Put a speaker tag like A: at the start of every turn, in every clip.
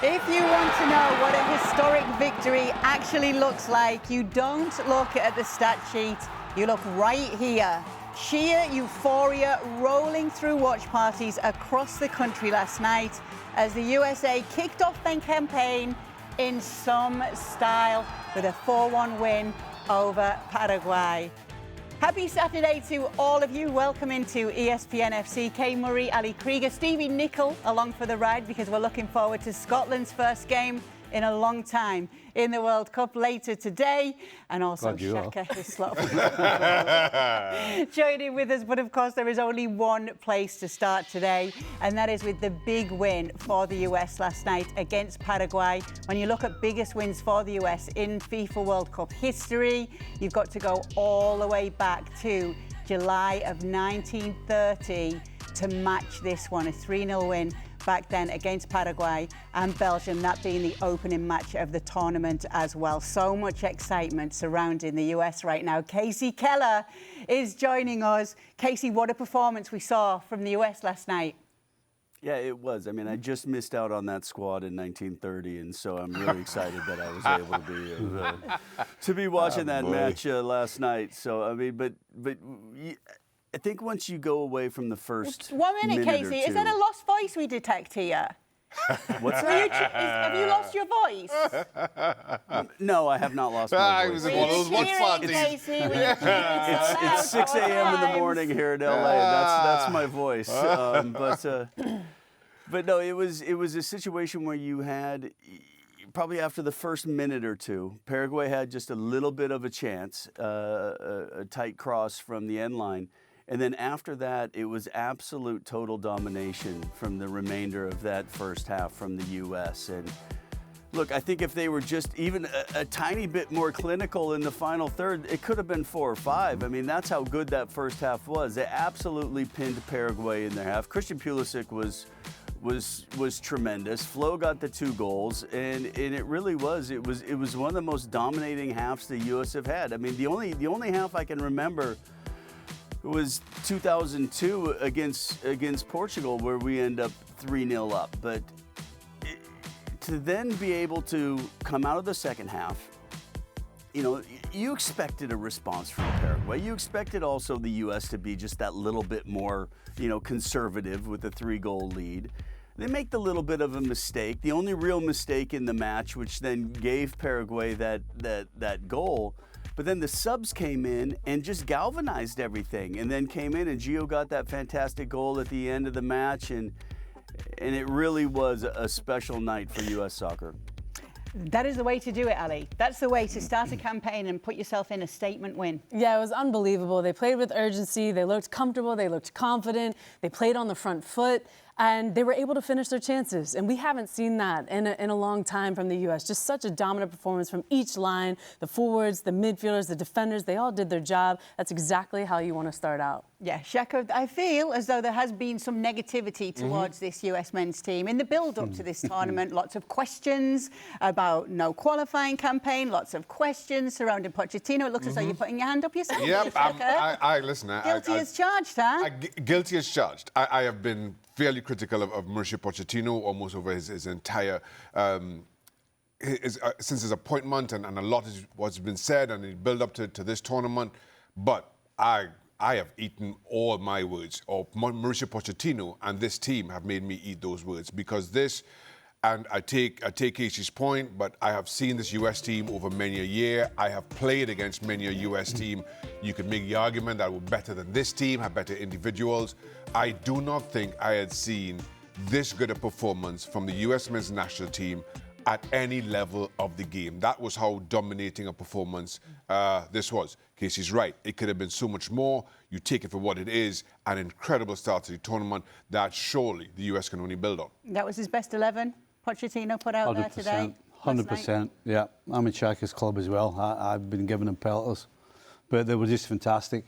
A: If you want to know what a historic victory actually looks like, you don't look at the stat sheet, you look right here. Sheer euphoria rolling through watch parties across the country last night as the USA kicked off their campaign in some style with a 4-1 win over Paraguay. Happy Saturday to all of you. Welcome into ESPN FC. Kay Murray, Ali Krieger, Stevie Nicol along for the ride because we're looking forward to Scotland's first game in a long time in the World Cup later today, and also Shaka Hislop joining with us. But of course, there is only one place to start today, and that is with the big win for the US last night against Paraguay. When you look at biggest wins for the US in FIFA World Cup history, you've got to go all the way back to July of 1930 to match this one, a 3-0 win back then against Paraguay and Belgium, that being the opening match of the tournament as well. So much excitement surrounding the US right now. Kasey Keller is joining us. Kasey, what a performance we saw from the US last night.
B: Yeah, it was. I mean, I just missed out on that squad in 1930, and so I'm really excited that I was able to be watching that match last night. So, I mean, but I think once you go away from the first
A: 1 minute, Kasey, is that a lost voice we detect here?
B: What's that?
A: Have you lost your voice?
B: No, I have not lost my voice.
A: It's
B: 6 a.m. in the morning here in LA. That's my voice. But no, it was a situation where you had, probably after the first minute or two, Paraguay had just a little bit of a chance, a tight cross from the end line. And then after that, it was absolute total domination from the remainder of that first half from the U.S. And look, I think if they were just even a tiny bit more clinical in the final third, it could have been 4 or 5. I mean, that's how good that first half was. They absolutely pinned Paraguay in their half. Christian Pulisic was tremendous. Flo got the 2 goals, and it really was. It was one of the most dominating halves the U.S. have had. I mean, the only half I can remember was 2002 against Portugal, where we end up 3-0 up. But to then be able to come out of the second half, you know, you expected a response from Paraguay. You expected also the U.S. to be just that little bit more, you know, conservative with a 3-goal lead. They make the little bit of a mistake, the only real mistake in the match, which then gave Paraguay that goal. But then the subs came in and just galvanized everything, and then came in and Gio got that fantastic goal at the end of the match, and it really was a special night for U.S. soccer.
A: That is the way to do it, Ali. That's the way to start a campaign and put yourself in a statement win.
C: Yeah, it was unbelievable. They played with urgency. They looked comfortable. They looked confident. They played on the front foot. And they were able to finish their chances. And we haven't seen that in a long time from the U.S. Just such a dominant performance from each line. The forwards, the midfielders, the defenders, they all did their job. That's exactly how you want to start out.
A: Yeah, Shaka, I feel as though there has been some negativity towards this US men's team. In the build-up to this tournament, lots of questions about no qualifying campaign, lots of questions surrounding Pochettino. It looks as though you're putting your hand up yourself.
D: Yep, listen.
A: Guilty as charged, huh?
D: Guilty as charged. I have been fairly critical of Mauricio Pochettino almost over his entire since his appointment, and a lot is what's been said and the build up to this tournament. But I have eaten all my words, or Mauricio Pochettino and this team have made me eat those words, because this, and I take Casey's point, but I have seen this US team over many a year. I have played against many a US team. You could make the argument that we're better than this team, have better individuals. I do not think I had seen this good a performance from the US men's national team at any level of the game. That was how dominating a performance this was. Casey's right. It could have been so much more. You take it for what it is, an incredible start to the tournament that surely the US can only build on.
A: That was his best 11, Pochettino put out 100%, there today.
E: 100%, yeah. I'm in Shaka's club as well. I've been giving them pelters, but they were just fantastic.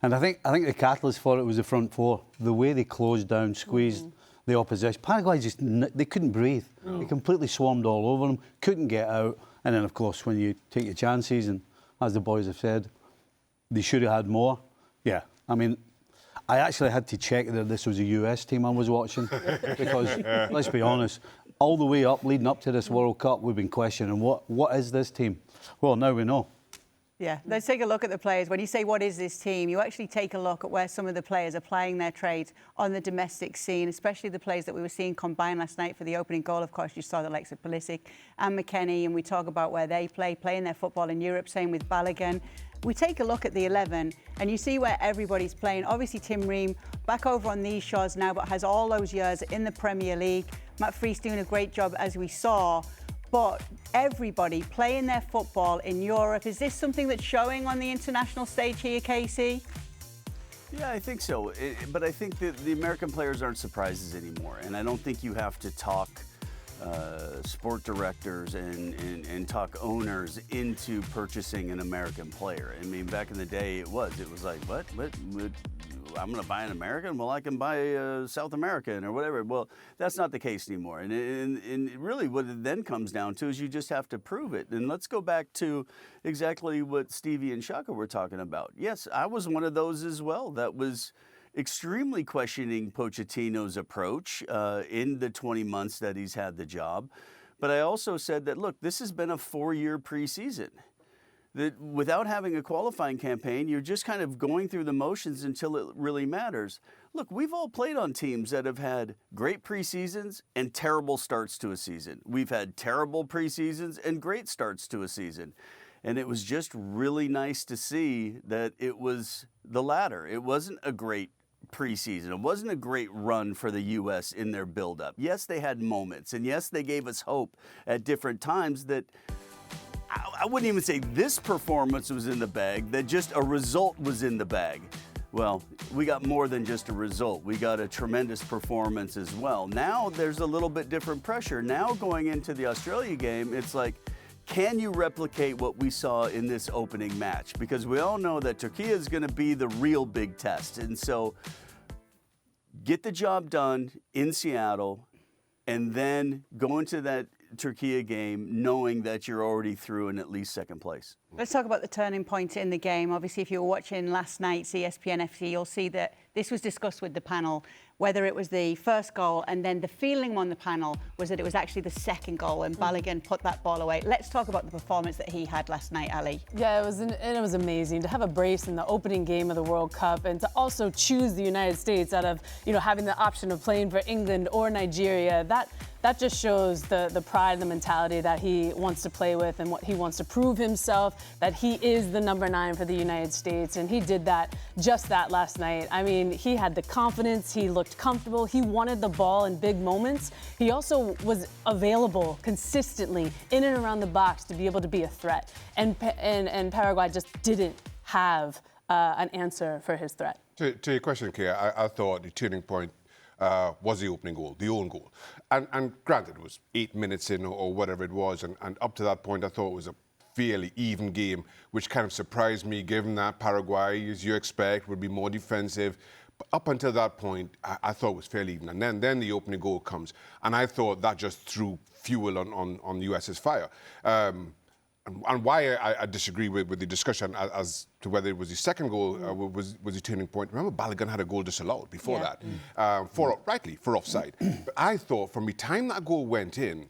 E: And I think the catalyst for it was the front four. The way they closed down, squeezed the opposition. Paraguay they couldn't breathe. They completely swarmed all over them, couldn't get out. And then, of course, when you take your chances, and as the boys have said, they should have had more. Yeah, I mean, I actually had to check that this was a US team I was watching because, let's be honest, all the way up, leading up to this World Cup, we've been questioning what is this team? Well, now we know.
A: Yeah, let's take a look at the players. When you say what is this team, you actually take a look at where some of the players are playing their trades on the domestic scene, especially the players that we were seeing combine last night for the opening goal. Of course, you saw the likes of Pulisic and McKennie, and we talk about where they playing their football in Europe, same with Balogun. We take a look at the 11 and you see where everybody's playing. Obviously, Tim Ream back over on these shores now, but has all those years in the Premier League. Matt Freese doing a great job, as we saw. But everybody playing their football in Europe, is this something that's showing on the international stage here, Kasey?
B: Yeah, I think so. But I think that the American players aren't surprises anymore. And I don't think you have to talk sport directors and talk owners into purchasing an American player. I mean, back in the day, it was like, what? I'm going to buy an American? Well, I can buy South American or whatever. Well, that's not the case anymore. And really what it then comes down to is you just have to prove it. And let's go back to exactly what Stevie and Shaka were talking about. Yes, I was one of those as well that was extremely questioning Pochettino's approach in the 20 months that he's had the job. But I also said that, look, this has been a 4-year preseason. That without having a qualifying campaign, you're just kind of going through the motions until it really matters. Look, we've all played on teams that have had great preseasons and terrible starts to a season. We've had terrible preseasons and great starts to a season. And it was just really nice to see that it was the latter. It wasn't a great preseason. It wasn't a great run for the U.S. in their buildup. Yes, they had moments, and yes, they gave us hope at different times that I wouldn't even say this performance was in the bag, that just a result was in the bag. Well, we got more than just a result. We got a tremendous performance as well. Now there's a little bit different pressure. Now going into the Australia game, it's like, can you replicate what we saw in this opening match? Because we all know that Turkey is going to be the real big test. And so get the job done in Seattle and then go into that Turkey game knowing that you're already through in at least second place.
A: Let's talk about the turning point in the game. Obviously, if you were watching last night's ESPN FC, you'll see that this was discussed with the panel, whether it was the first goal and then the feeling on the panel was that it was actually the second goal and Balogun put that ball away. Let's talk about the performance that he had last night, Ali.
C: Yeah, it was amazing to have a brace in the opening game of the World Cup and to also choose the United States out of, having the option of playing for England or Nigeria. That just shows the pride and the mentality that he wants to play with and what he wants to prove himself, that he is the number 9 for the United States. And he did that last night. I mean, he had the confidence, he looked comfortable, he wanted the ball in big moments. He also was available consistently in and around the box to be able to be a threat. And Paraguay just didn't have an answer for his threat.
D: To your question, Kia, I thought the turning point was the opening goal, the own goal. And granted, it was 8 minutes in or whatever it was, and up to that point, I thought it was a fairly even game, which kind of surprised me, given that Paraguay, as you expect, would be more defensive. But up until that point, I thought it was fairly even. And then the opening goal comes, and I thought that just threw fuel on the US's fire. And why I disagree with the discussion as to whether it was the second goal was the turning point. Remember, Balogun had a goal disallowed before that, rightly, for offside. But I thought from the time that goal went in,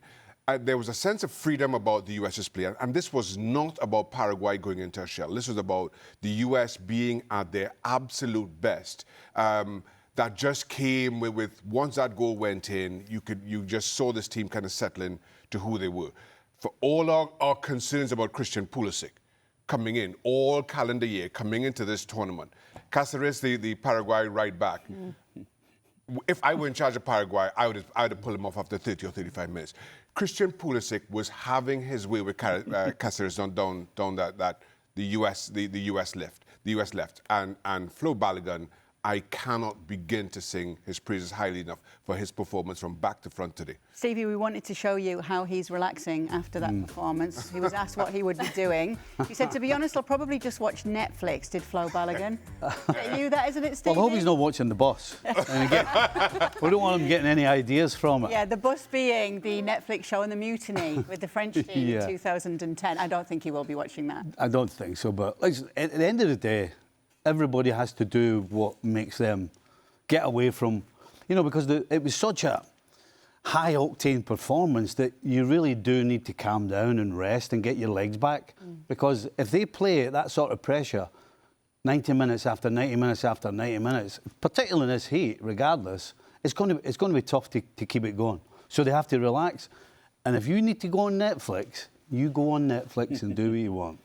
D: there was a sense of freedom about the US's play. And this was not about Paraguay going into a shell. This was about the US being at their absolute best. That just came with once that goal went in, you just saw this team kind of settling to who they were. For all our concerns about Christian Pulisic coming in, all calendar year, coming into this tournament, Cáceres, the Paraguay right back, if I were in charge of Paraguay, I would have pulled him off after 30 or 35 minutes. Christian Pulisic was having his way with Cáceres down that the US left, and Flo Balogun, I cannot begin to sing his praises highly enough for his performance from back to front today.
A: Stevie, we wanted to show you how he's relaxing after that performance. He was asked what he would be doing. He said, to be honest, I'll probably just watch Netflix, did Flo Balogun. Isn't it, Stevie?
E: Well, I hope he's not watching The Boss. And again, we don't want him getting any ideas from it.
A: Yeah, The Bus being the Netflix show on the mutiny with the French team in 2010. I don't think he will be watching that.
E: I don't think so, but listen, at the end of the day, everybody has to do what makes them get away from, because it was such a high-octane performance that you really do need to calm down and rest and get your legs back. Because if they play at that sort of pressure 90 minutes after 90 minutes after 90 minutes, particularly in this heat, regardless, it's going to be tough to keep it going. So they have to relax. And if you need to go on Netflix, you go on Netflix and do what you want.